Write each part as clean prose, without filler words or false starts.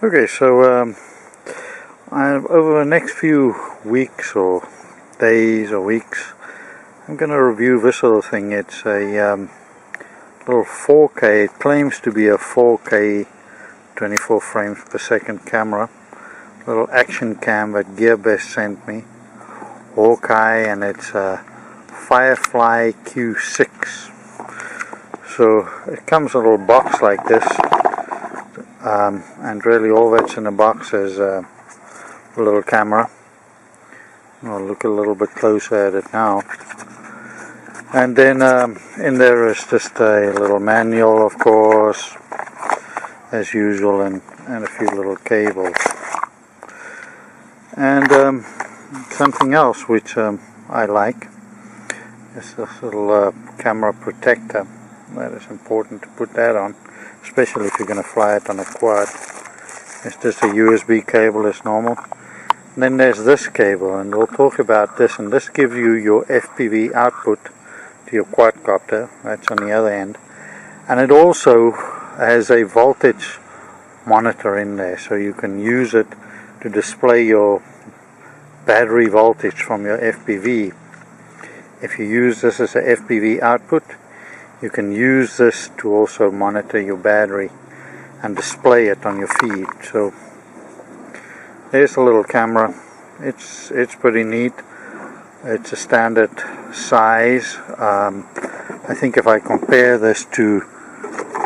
Okay, so over the next few weeks or days or weeks, I'm going to review this little thing. It's a little 4K, it claims to be a 4K 24 frames per second camera. Little action cam that GearBest sent me. HawkEye, and it's a FireFly Q6. So it comes in a little box like this. And really all that's in the box is a little camera. I'll look a little bit closer at it now. And then in there is just a little manual, of course, as usual, and a few little cables. And something else which I like is this little camera protector. That is important to put that on, especially if you're going to fly it on a quad. It's just a USB cable as normal. And then there's this cable, and we'll talk about this, and this gives you your FPV output to your quadcopter. That's on the other end. And it also has a voltage monitor in there, so you can use it to display your battery voltage from your FPV. If you use this as a FPV output, you can use this to also monitor your battery and display it on your feed. So there's a little camera. It's pretty neat. It's a standard size. I think if I compare this to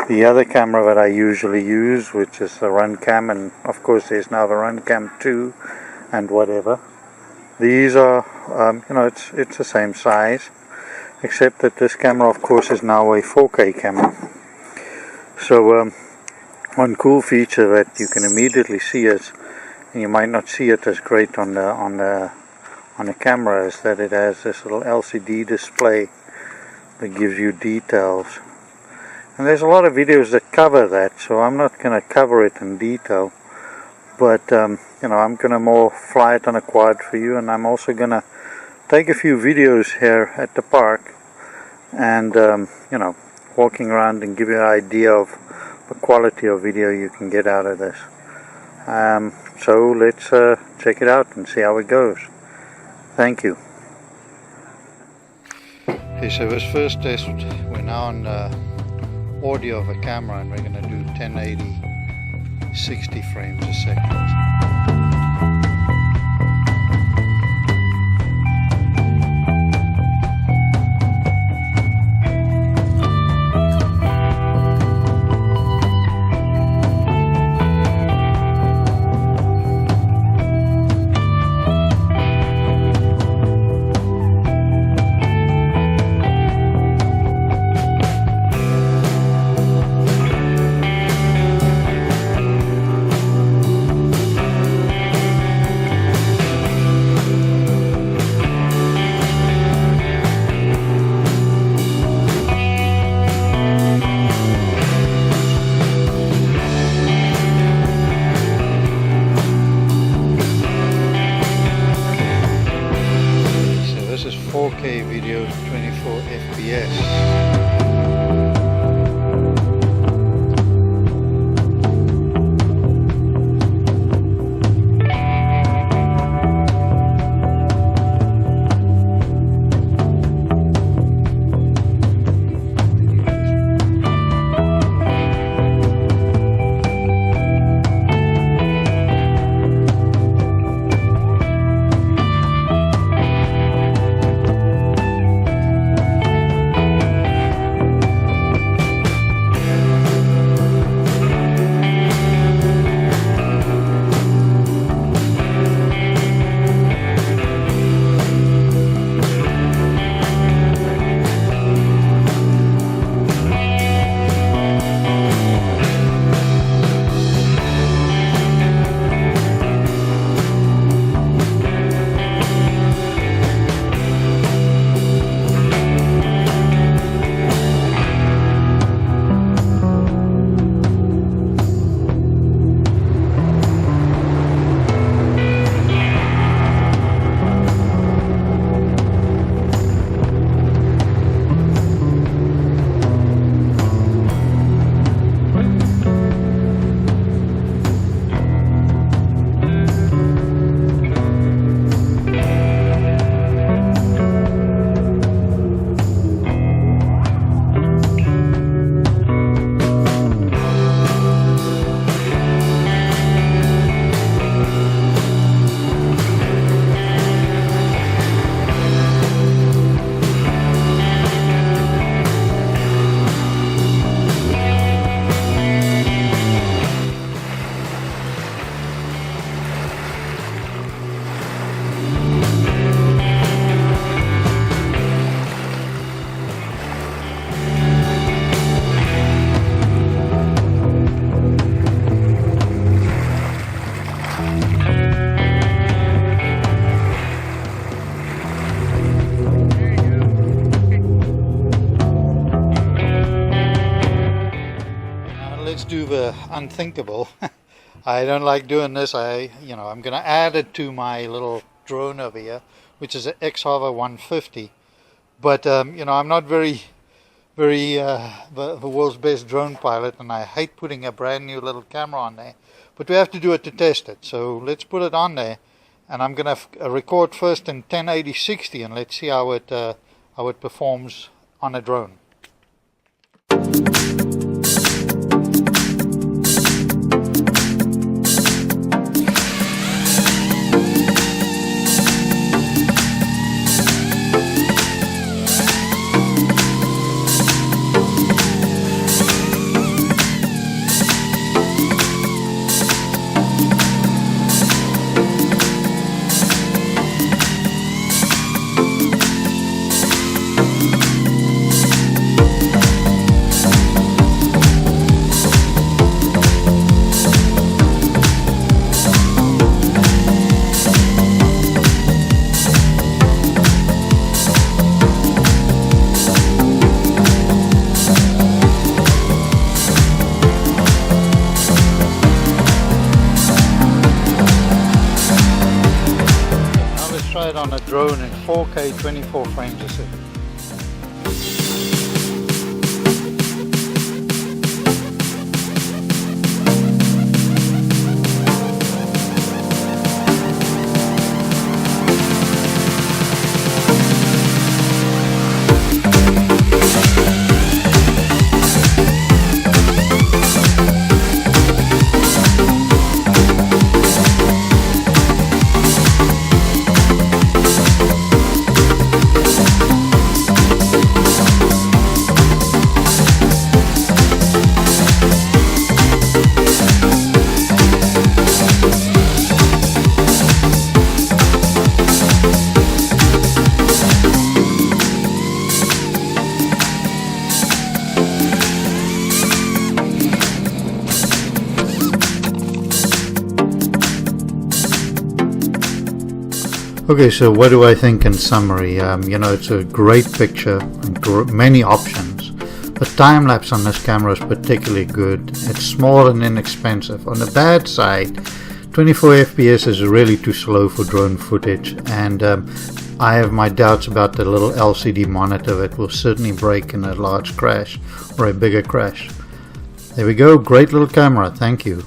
the other camera that I usually use, which is the Runcam, and of course there's now the Runcam 2 and whatever, these are it's the same size, except that this camera of course is now a 4K camera. So one cool feature that you can immediately see is, and you might not see it as great on the camera, is that it has this little LCD display that gives you details. And there's a lot of videos that cover that, so I'm not going to cover it in detail. But I'm going to more fly it on a quad for you, and I'm also going to take a few videos here at the park, and walking around and give you an idea of the quality of video you can get out of this. So let's check it out and see how it goes. Thank you. Okay, so this first test, we're now on audio of a camera, and we're going to do 1080 60 frames a second. This is 4K video, 24 FPS. do the unthinkable. I don't like doing this. I'm going to add it to my little drone over here, which is an X-Hover 150. But I'm not the world's best drone pilot, and I hate putting a brand new little camera on there. But we have to do it to test it. So let's put it on there, and I'm going to record first in 1080-60, and let's see how it performs on a drone. Try it on a drone in 4K 24 frames a second. Okay, so what do I think in summary? It's a great picture and many options. The time lapse on this camera is particularly good. It's small and inexpensive. On the bad side, 24 FPS is really too slow for drone footage, and I have my doubts about the little LCD monitor that will certainly break in a large crash or a bigger crash. There we go, great little camera, thank you.